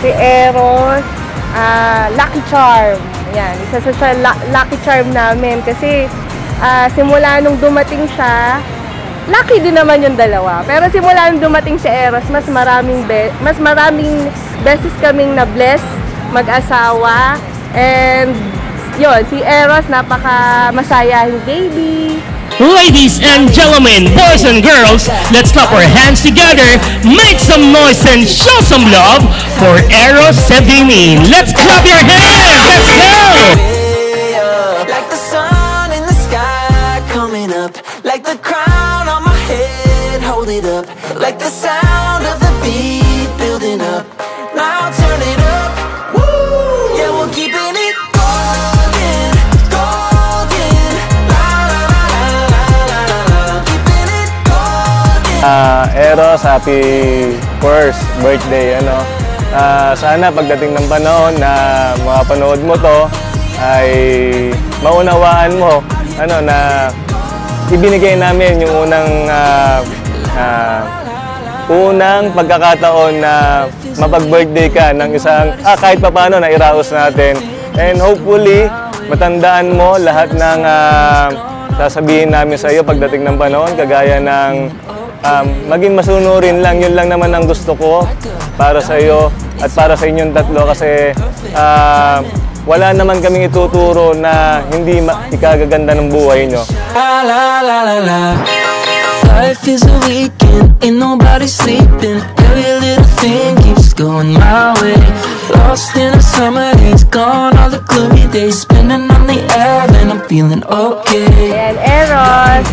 Si Eros, Lucky Charm. Yan, isa sa Lucky Charm namin kasi simula nung dumating siya, lucky din naman yung dalawa. Pero simula nung dumating si Eros, mas maraming beses kaming na-bless mag-asawa. And yun, si Eros, napaka-masayahing baby. Ladies and gentlemen, boys and girls, let's clap our hands together, make some noise and show some love for Eros Sevigny. Let's clap your hands! Let's go! Like the sun in the sky coming up, like the crown on my head, hold it up, like the sound of the beat building up. Now turn it up, woo! Yeah, we're keeping it golden, golden, la la la la la la la, keeping it golden. Eros, happy first birthday, ano. Sana pagdating ng panahon na mapanood mo to ay maunawaan mo ano na ibinigay namin yung unang pagkakataon na mapag-birthday ka ng isang kahit papaano na iraos natin, and hopefully matandaan mo lahat ng sasabihin namin sa iyo pagdating ng panahon, kagaya ng maging masunurin lang, yun lang naman ang gusto ko para sa iyo at para sa inyong tatlo, kasi wala naman kaming ituturo na hindi ikagaganda ng buhay nyo. La la la la la. Life is a weekend, ain't nobody sleeping. Every little thing keeps going my way. Lost in a summer haze, gone all the gloomy days, spinning on the air and I'm feeling okay. Ayan, Eros,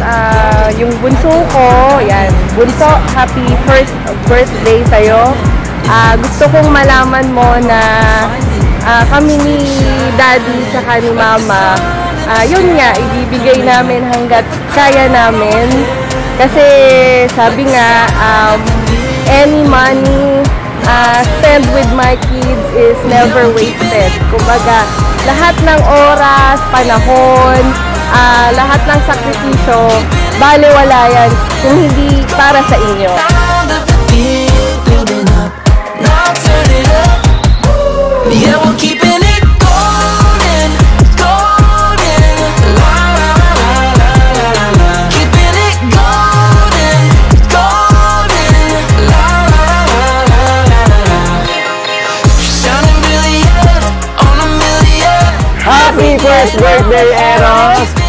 yung bunso ko, yan, bunso, happy first birthday sa'yo. Gusto kong malaman mo na kami ni Daddy tsaka ni Mama, yun nga, ibibigay namin hanggat kaya namin. Kasi sabi nga, any money spent with my kids is never wasted. Kumbaga, lahat ng oras, panahon, lahat ng sakripisyo, baliwala yan kung hindi para sa inyo. Yeah, we're keeping it golden, golden, la la la la la la la. Keeping it golden, golden, la la la la la la. Shining brilliant on a million. Happy first birthday, Eros!